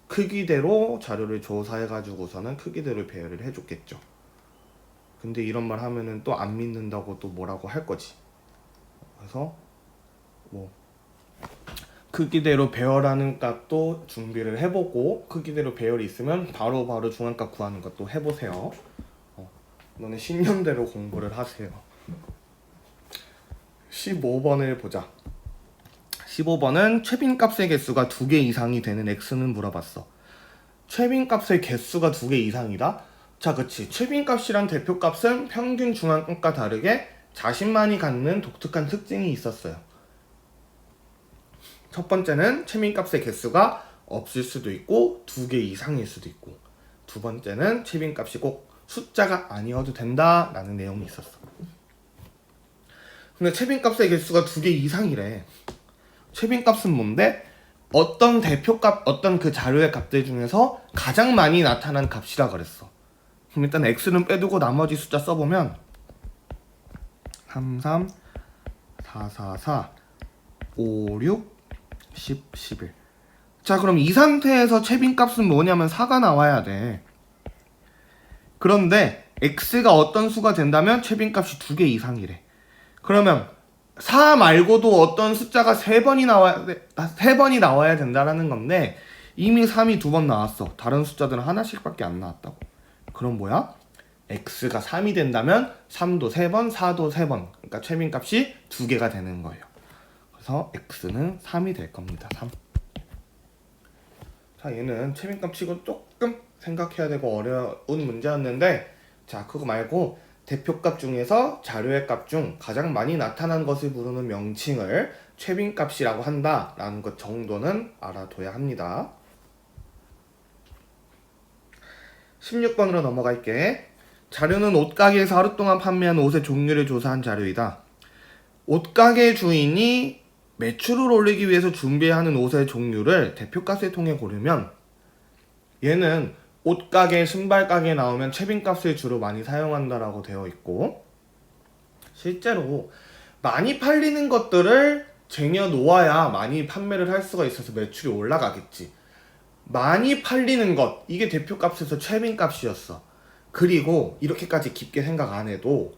크기대로 자료를 조사해 가지고서는 크기대로 배열을 해줬겠죠. 근데 이런 말 하면은 또 안 믿는다고 또 뭐라고 할 거지. 그래서 뭐 크기대로 배열하는 값도 준비를 해보고, 크기대로 배열이 있으면 바로 중앙값 구하는 것도 해보세요. 너네 신념대로 공부를 하세요. 15번을 보자. 15번은 최빈값의 개수가 2개 이상이 되는 x는 물어봤어. 최빈값의 개수가 2개 이상이다? 자, 그치. 최빈값이란 대표값은 평균 중앙값과 다르게 자신만이 갖는 독특한 특징이 있었어요. 첫 번째는 최빈값의 개수가 없을 수도 있고 2개 이상일 수도 있고, 두 번째는 최빈값이 꼭 숫자가 아니어도 된다 라는 내용이 있었어. 근데 최빈값의 개수가 2개 이상이래. 최빈값은 뭔데? 어떤 대표값, 어떤 그 자료의 값들 중에서 가장 많이 나타난 값이라 그랬어. 그럼 일단 x는 빼두고 나머지 숫자 써보면 3, 3, 4, 4, 4, 5, 6, 10, 11. 자, 그럼 이 상태에서 최빈값은 뭐냐면 4가 나와야 돼. 그런데 x가 어떤 수가 된다면 최빈값이 2개 이상이래. 그러면 4 말고도 어떤 숫자가 3번이 나와야 된다라는 건데, 이미 3이 2번 나왔어. 다른 숫자들은 하나씩밖에 안 나왔다고. 그럼 뭐야? x가 3이 된다면 3도 3번, 4도 3번. 그러니까 최빈값이 2개가 되는 거예요. 그래서 x는 3이 될 겁니다. 3. 자, 얘는 최빈값 치고 조금 생각해야 되고 어려운 문제였는데, 자, 그거 말고 대표값 중에서 자료의 값 중 가장 많이 나타난 것을 부르는 명칭을 최빈값이라고 한다라는 것 정도는 알아둬야 합니다. 16번으로 넘어갈게. 자료는 옷가게에서 하루 동안 판매한 옷의 종류를 조사한 자료이다. 옷가게 주인이 매출을 올리기 위해서 준비하는 옷의 종류를 대표값을 통해 고르면, 얘는 옷가게, 신발가게 나오면 최빈값을 주로 많이 사용한다라고 되어 있고, 실제로 많이 팔리는 것들을 쟁여 놓아야 많이 판매를 할 수가 있어서 매출이 올라가겠지. 많이 팔리는 것, 이게 대표값에서 최빈값이었어. 그리고 이렇게까지 깊게 생각 안 해도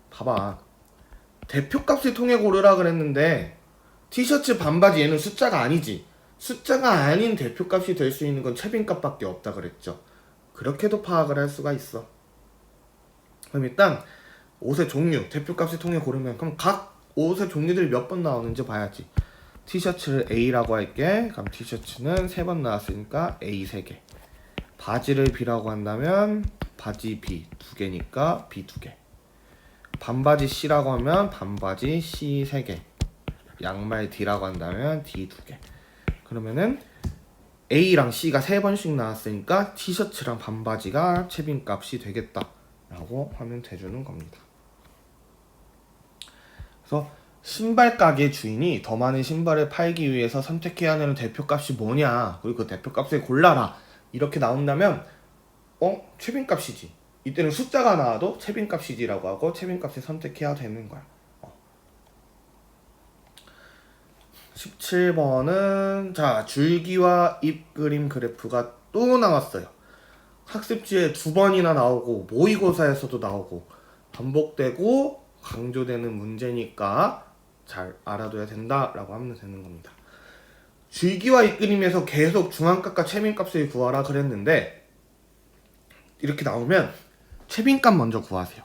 봐봐. 대표값을 통해 고르라 그랬는데 티셔츠, 반바지 얘는 숫자가 아니지. 숫자가 아닌 대표값이 될 수 있는 건 최빈값밖에 없다 그랬죠. 그렇게도 파악을 할 수가 있어. 그럼 일단 옷의 종류, 대표값을 통해 고르면, 그럼 각 옷의 종류들이 몇 번 나오는지 봐야지. 티셔츠를 A라고 할게. 그럼 티셔츠는 3번 나왔으니까 A 3개. 바지를 B라고 한다면 바지 B 2개니까 B 2개. 반바지 C라고 하면 반바지 C 3개. 양말 D라고 한다면 D 2개. 그러면은 A랑 C가 3번씩 나왔으니까 티셔츠랑 반바지가 최빈값이 되겠다 라고 하면 돼주는 겁니다. 그래서 신발 가게 주인이 더 많은 신발을 팔기 위해서 선택해야 하는 대표값이 뭐냐, 그리고 그 대표값을 골라라, 이렇게 나온다면 최빈값이지. 이때는 숫자가 나와도 채빈값이지라고 하고 채빈값을 선택해야 되는 거야. 17번은 자 줄기와 잎 그림 그래프가 또 나왔어요. 학습지에 2번이나 나오고 모의고사에서도 나오고 반복되고 강조되는 문제니까 잘 알아둬야 된다라고 하면 되는 겁니다. 줄기와 잎 그림에서 계속 중앙값과 채빈값을 구하라 그랬는데 이렇게 나오면 채빈값 먼저 구하세요.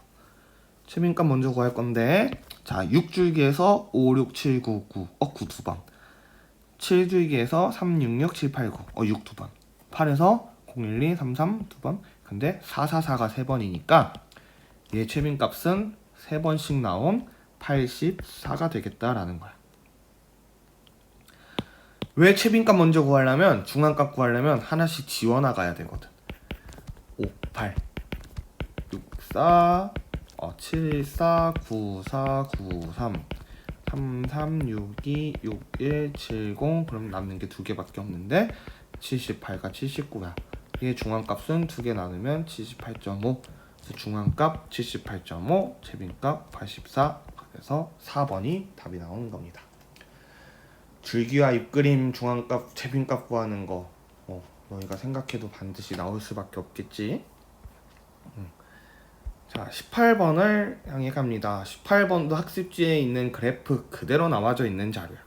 채빈값 먼저 구할 건데 자 6줄기에서 5, 6, 7, 9, 9 9 2번 7줄기에서 3, 6, 6, 7, 8, 9 6 2번 8에서 0, 1, 2, 3, 3 2번 근데 4, 4, 4가 3번이니까 얘 채빈값은 3번씩 나온 84가 되겠다라는 거야. 왜 채빈값 먼저 구하려면 중앙값 구하려면 하나씩 지워나가야 되거든. 5, 8 6, 4 7, 4, 9, 4, 9, 3 3, 3, 6, 2, 6, 1, 7, 0 그럼 남는 게 2개밖에 없는데 78과 79야. 얘 중앙값은 2개 나누면 78.5 그래서 중앙값 78.5 채빈값 84 그래서 4번이 답이 나오는 겁니다. 줄기와 잎그림 중앙값 채빈값 구하는 거 너희가 생각해도 반드시 나올 수밖에 없겠지. 자 18번을 향해 갑니다. 18번도 학습지에 있는 그래프 그대로 나와져 있는 자료야.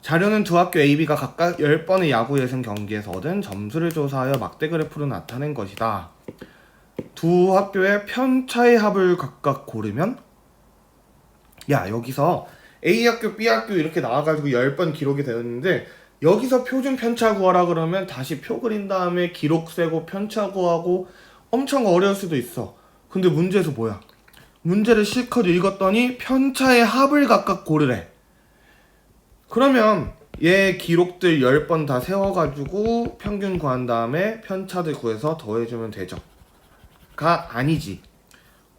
자료는 두 학교 A, B가 각각 10번의 야구 예선 경기에서 얻은 점수를 조사하여 막대 그래프로 나타낸 것이다. 두 학교의 편차의 합을 각각 고르면 야 여기서 A학교, B학교 이렇게 나와가지고 10번 기록이 되었는데 여기서 표준 편차 구하라 그러면 다시 표 그린 다음에 기록 세고 편차 구하고 엄청 어려울 수도 있어. 근데 문제에서 뭐야? 문제를 실컷 읽었더니 편차의 합을 각각 고르래. 그러면 얘 기록들 10번 다 세워가지고 평균 구한 다음에 편차들 구해서 더해주면 되죠. 가 아니지.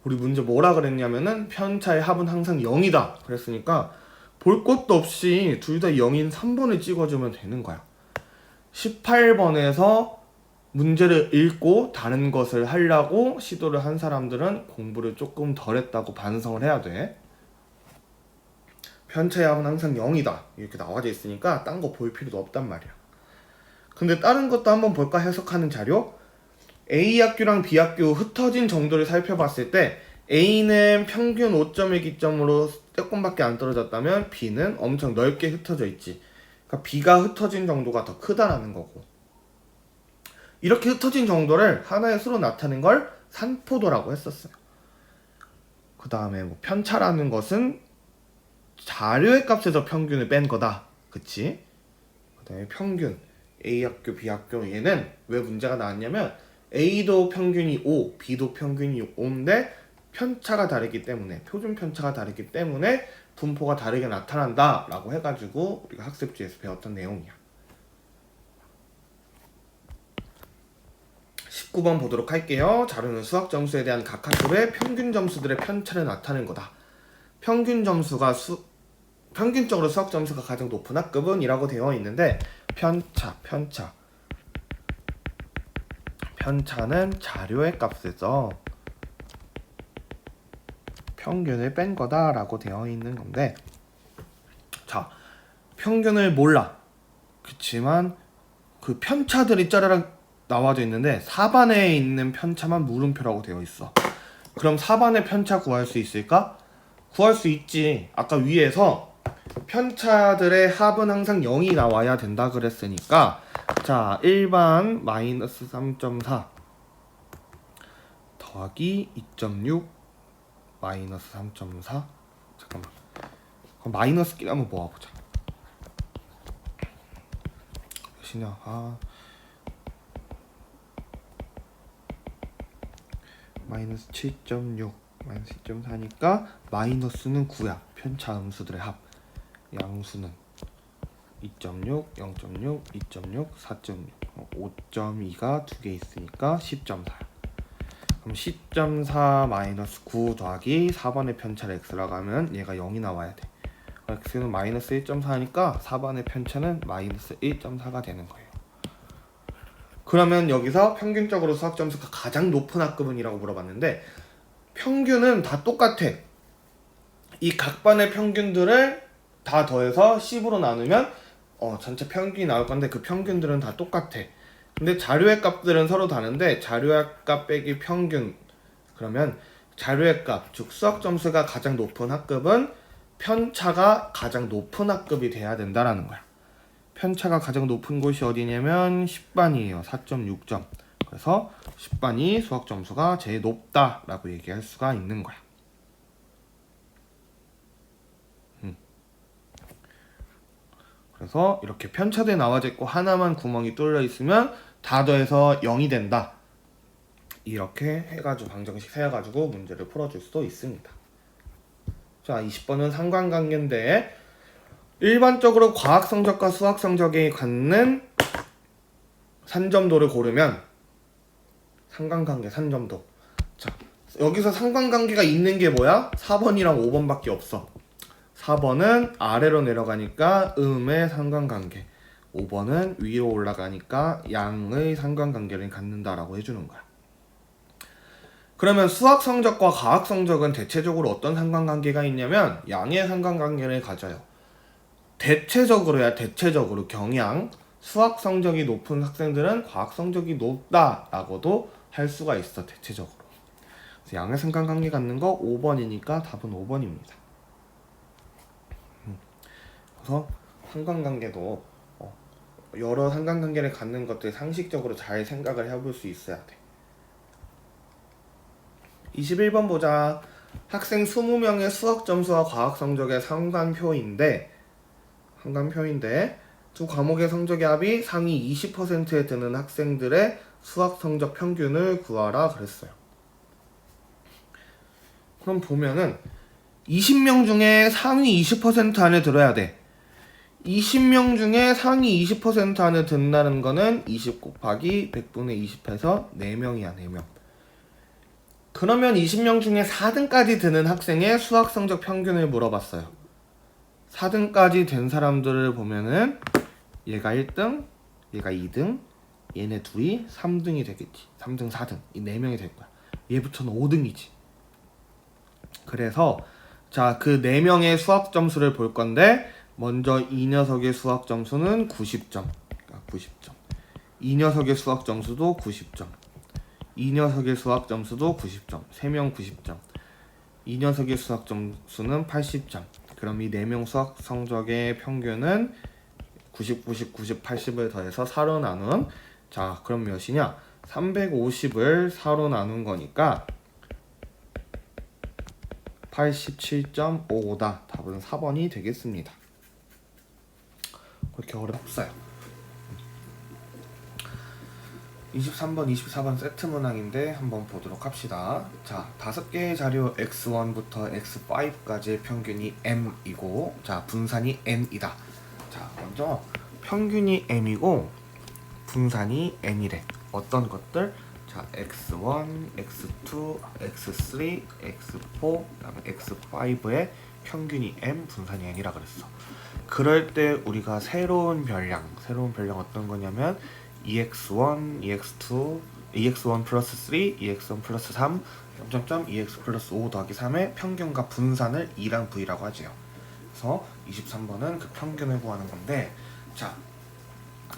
우리 문제 뭐라 그랬냐면은 편차의 합은 항상 0이다 그랬으니까 볼 것도 없이 둘 다 0인 3번을 찍어주면 되는 거야. 18번에서 문제를 읽고 다른 것을 하려고 시도를 한 사람들은 공부를 조금 덜 했다고 반성을 해야 돼. 편차의 합은 항상 0이다 이렇게 나와져 있으니까 딴 거 볼 필요도 없단 말이야. 근데 다른 것도 한번 볼까 해석하는 자료? A학교랑 B학교 흩어진 정도를 살펴봤을 때 A는 평균 5점을 기점으로 조금밖에 안 떨어졌다면 B는 엄청 넓게 흩어져 있지. 그러니까 B가 흩어진 정도가 더 크다라는 거고. 이렇게 흩어진 정도를 하나의 수로 나타낸 걸 산포도라고 했었어요. 그 다음에 뭐 편차라는 것은 자료의 값에서 평균을 뺀 거다. 그치? 그 다음에 평균 A학교, B학교 얘는 왜 문제가 나왔냐면 A도 평균이 5, B도 평균이 5인데 편차가 다르기 때문에 표준 편차가 다르기 때문에 분포가 다르게 나타난다 라고 해가지고 우리가 학습지에서 배웠던 내용이야. 19번 보도록 할게요. 자료는 수학 점수에 대한 각 학급의 평균 점수들의 편차를 나타낸 거다. 평균 점수가 평균적으로 수학 점수가 가장 높은 학급은 이라고 되어 있는데 편차는 자료의 값에서 평균을 뺀 거다라고 되어 있는 건데 자 평균을 몰라. 그치만 그 편차들이 짜르륵 나와져 있는데 4반에 있는 편차만 물음표라고 되어 있어. 그럼 4반의 편차 구할 수 있을까? 구할 수 있지. 아까 위에서 편차들의 합은 항상 0이 나와야 된다 그랬으니까 자 1반 마이너스 3.4 더하기 2.6 마이너스 3.4 잠깐만 그럼 마이너스끼리 한번 모아보자. 몇이냐 마이너스 7.6 마이너스 2.4니까 마이너스는 9야. 편차 음수들의 합. 양수는 2.6, 0.6, 2.6, 4.6 5.2가 두 개 있으니까 10.4야. 그럼 10.4 마이너스 9 더하기 4번의 편차를 x라고 하면 얘가 0이 나와야 돼. x는 마이너스 1.4니까 4번의 편차는 마이너스 1.4가 되는 거예요. 그러면 여기서 평균적으로 수학 점수가 가장 높은 학급은이라고 물어봤는데 평균은 다 똑같아. 이 각 반의 평균들을 다 더해서 10으로 나누면 전체 평균이 나올 건데 그 평균들은 다 똑같아. 근데 자료의 값들은 서로 다른데 자료의 값 빼기 평균 그러면 자료의 값, 즉 수학 점수가 가장 높은 학급은 편차가 가장 높은 학급이 돼야 된다라는 거야. 편차가 가장 높은 곳이 어디냐면 10반이에요. 4.6점. 그래서 10반이 수학 점수가 제일 높다라고 얘기할 수가 있는 거야. 그래서 이렇게 편차대 나와져 있고 하나만 구멍이 뚫려 있으면 다 더해서 0이 된다. 이렇게 해가지고 방정식 세워가지고 문제를 풀어줄 수도 있습니다. 자, 20번은 상관관계인데 일반적으로 과학 성적과 수학 성적이 갖는 산점도를 고르면 상관관계 산점도. 자, 여기서 상관관계가 있는 게 뭐야? 4번이랑 5번밖에 없어. 4번은 아래로 내려가니까 음의 상관관계, 5번은 위로 올라가니까 양의 상관관계를 갖는다라고 해주는 거야. 그러면 수학 성적과 과학 성적은 대체적으로 어떤 상관관계가 있냐면 양의 상관관계를 가져요. 대체적으로야, 대체적으로 경향 수학 성적이 높은 학생들은 과학 성적이 높다라고도 할 수가 있어. 대체적으로. 그래서 양의 상관관계 갖는 거 5번이니까 답은 5번입니다. 그래서 상관관계도 여러 상관관계를 갖는 것들 상식적으로 잘 생각을 해볼 수 있어야 돼. 21번 보자. 학생 20명의 수학 점수와 과학 성적의 상관표인데 두 과목의 성적의 합이 상위 20%에 드는 학생들의 수학 성적 평균을 구하라 그랬어요. 그럼 보면은 20명 중에 상위 20% 안에 들어야 돼. 20명 중에 상위 20% 안에 든다는 거는 20 곱하기 100분의 20해서 4명이야, 4명. 그러면 20명 중에 4등까지 드는 학생의 수학 성적 평균을 물어봤어요. 4등까지 된 사람들을 보면은 얘가 1등, 얘가 2등, 얘네 둘이 3등이 되겠지. 3등, 4등. 이 4명이 될 거야. 얘부터는 5등이지. 그래서 자, 그 4명의 수학 점수를 볼 건데 먼저 이 녀석의 수학 점수는 90점. 90점. 이 녀석의 수학 점수도 90점. 이 녀석의 수학 점수도 90점. 3명 90점. 이 녀석의 수학 점수는 80점. 그럼 이 4명 수학 성적의 평균은 90, 90, 90, 80을 더해서 4로 나눈. 자, 그럼 몇이냐? 350을 4로 나눈 거니까 87.55다. 답은 4번이 되겠습니다. 그렇게 어렵어요. 23번, 24번 세트 문항인데 한번 보도록 합시다. 자, 5개의 자료 x1부터 x5까지의 평균이 m이고 자, 분산이 n이다. 자, 먼저 평균이 m이고 분산이 n이래. 어떤 것들? 자, x1, x2, x3, x4, 그다음에 x5의 평균이 m, 분산이 n이라 그랬어. 그럴 때 우리가 새로운 별량 어떤 거냐면 EX1, EX2, EX1 플러스 3, EX1 플러스 3, EX 플러스 5 더하기 3의 평균과 분산을 E랑 V라고 하지요. 그래서 23번은 그 평균을 구하는 건데 자,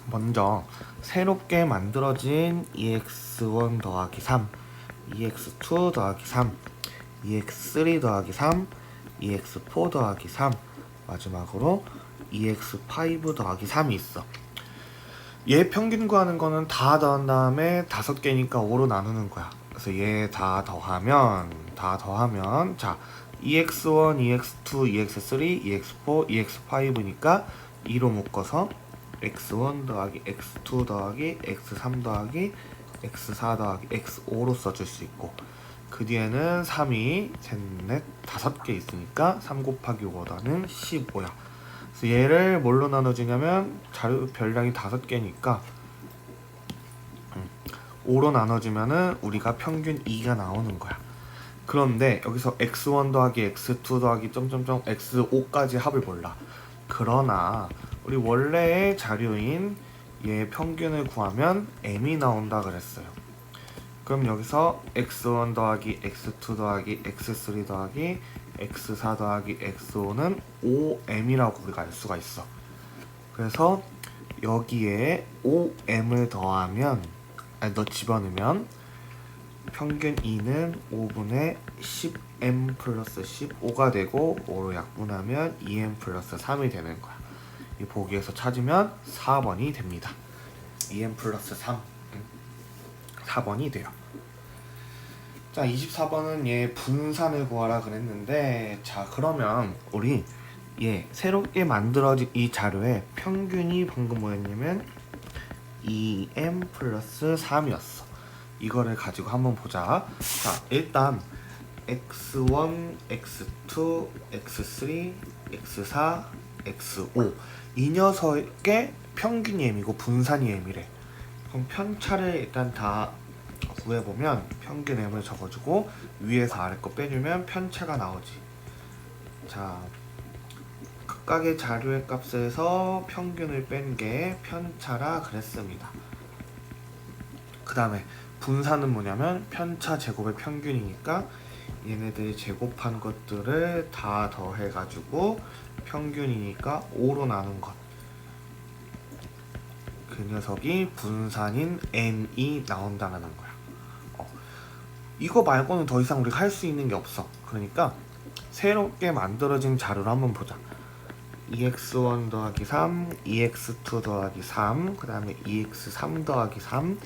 먼저 새롭게 만들어진 EX1 더하기 3, EX2 더하기 3, EX3 더하기 3, EX4 더하기 3, 마지막으로 EX5 더하기 3이 있어. 얘 평균 구하는 거는 다 더한 다음에 5개니까 5로 나누는 거야. 그래서 얘 다 더하면 자, EX1, EX2, EX3, EX4, EX5니까 2로 묶어서 X1 더하기 X2 더하기 X3 더하기 X4 더하기 X5로 써줄 수 있고 그 뒤에는 3이 셋, 넷, 5개 있으니까 3 곱하기 5보다는 15야. 그래서 얘를 뭘로 나눠주냐면 자료 별량이 5개니까 5로 나눠주면은 우리가 평균 2가 나오는 거야. 그런데 여기서 x1 더하기 x2 더하기 점점점 x5까지 합을 몰라. 그러나 우리 원래의 자료인 얘 평균을 구하면 m이 나온다 그랬어요. 그럼 여기서 x1 더하기 x2 더하기 x3 더하기 x4 더하기 x5는 5m이라고 우리가 알 수가 있어. 그래서 여기에 5m을 더하면 너 집어넣으면 평균 2는 5분의 10m 플러스 15가 되고 5로 약분하면 2m 플러스 3이 되는 거야. 이 보기에서 찾으면 4번이 됩니다. 2m 플러스 3 4번이 돼요. 자, 24번은 얘 분산을 구하라 그랬는데, 자 그러면 우리 얘 새롭게 만들어진 이 자료의 평균이 방금 뭐였냐면 2m 플러스 3이었어. 이거를 가지고 한번 보자. 자, 일단 x1, x2, x3, x4, x5 이 녀석의 평균이 m이고 분산이 m이래. 그럼 편차를 일단 다 구해보면 평균 m을 적어주고 위에서 아래 거 빼주면 편차가 나오지. 자, 각각의 자료의 값에서 평균을 뺀 게 편차라 그랬습니다. 그 다음에 분산은 뭐냐면 편차 제곱의 평균이니까 얘네들이 제곱한 것들을 다 더해가지고 평균이니까 5로 나눈 것. 그 녀석이 분산인 m이 나온다는 거야. 이거 말고는 더 이상 우리가 할 수 있는 게 없어. 그러니까 새롭게 만들어진 자료를 한번 보자. 2x1 더하기 3, 2x2 더하기 3, 그 다음에 2x3 더하기 3,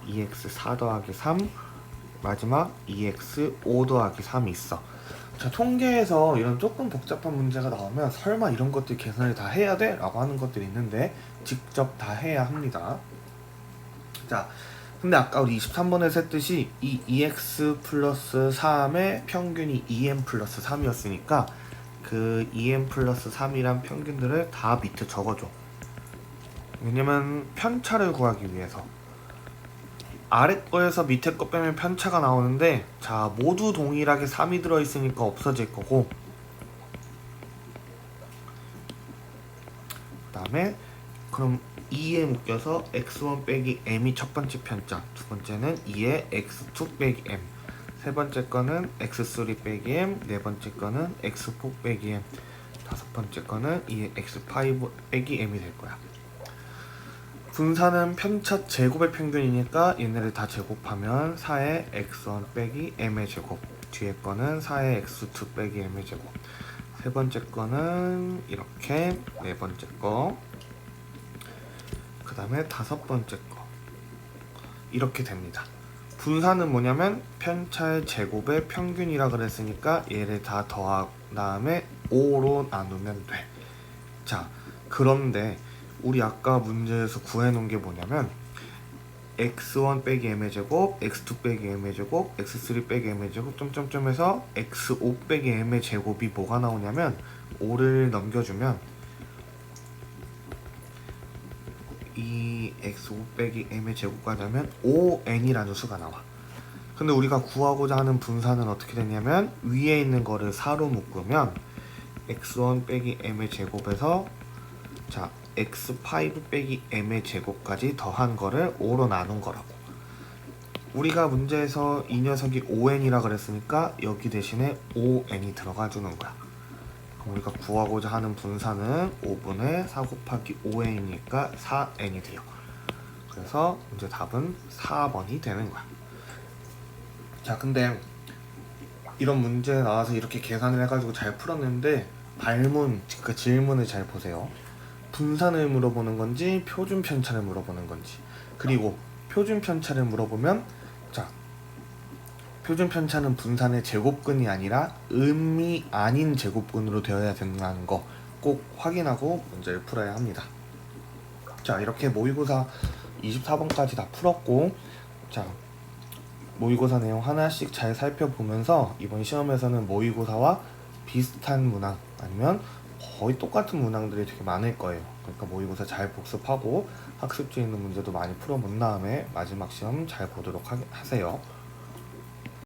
2x4 더하기 3, 마지막 2x5 더하기 3이 있어. 자, 통계에서 이런 조금 복잡한 문제가 나오면 설마 이런 것들 계산을 다 해야 돼? 라고 하는 것들이 있는데 직접 다 해야 합니다. 자, 근데 아까 우리 23번에서 했듯이 이 2x 플러스 3의 평균이 2m 플러스 3이었으니까 그 2m 플러스 3이란 평균들을 다 밑에 적어줘. 왜냐면 편차를 구하기 위해서. 아래 거에서 밑에 거 빼면 편차가 나오는데, 자 모두 동일하게 3이 들어있으니까 없어질 거고, 그 다음에 그럼 2에 묶여서 x1 빼기 m이 첫 번째 편차, 두 번째는 2에 x2 빼기 m, 세 번째 거는 x3 빼기 m, 네 번째 거는 x4 빼기 m, 다섯 번째 거는 2에 x5 빼기 m이 될 거야. 분산은 편차 제곱의 평균이니까 얘네를 다 제곱하면 4의 x1 빼기 m의 제곱, 뒤에 거는 4의 x2 빼기 m의 제곱, 세 번째 거는 이렇게, 네 번째 거, 그 다음에 다섯 번째 거, 이렇게 됩니다. 분산은 뭐냐면 편차의 제곱의 평균이라 그랬으니까 얘를 다 더한 다음에 5로 나누면 돼. 자, 그런데 우리 아까 문제에서 구해놓은 게 뭐냐면 x1 빼기 m의 제곱, x2 빼기 m의 제곱, x3 빼기 m의 제곱 점점점에서 x5 빼기 m의 제곱이 뭐가 나오냐면 5를 넘겨주면 이 x5 빼기 m의 제곱까지 하면 5n이라는 수가 나와. 근데 우리가 구하고자 하는 분산은 어떻게 되냐면 위에 있는 거를 4로 묶으면 x1 빼기 m의 제곱에서 자 x5 빼기 m의 제곱까지 더한 거를 5로 나눈 거라고. 우리가 문제에서 이 녀석이 5n이라 그랬으니까 여기 대신에 5n이 들어가 주는 거야. 그럼 우리가 구하고자 하는 분산은 5분의 4 곱하기 5n이니까 4n이 돼요. 그래서 문제 답은 4번이 되는 거야. 자, 근데 이런 문제 나와서 이렇게 계산을 해가지고 잘 풀었는데 발문, 그 질문을 잘 보세요. 분산을 물어보는 건지 표준 편차를 물어보는 건지, 그리고 표준 편차를 물어보면 자 표준 편차는 분산의 제곱근이 아니라 음이 아닌 제곱근으로 되어야 된다는 거 꼭 확인하고 문제를 풀어야 합니다. 자, 이렇게 모의고사 24번까지 다 풀었고, 자 모의고사 내용 하나씩 잘 살펴보면서 이번 시험에서는 모의고사와 비슷한 문항 아니면 거의 똑같은 문항들이 되게 많을 거예요. 그러니까 모의고사 잘 복습하고 학습지에 있는 문제도 많이 풀어본 다음에 마지막 시험 잘 보도록 하세요.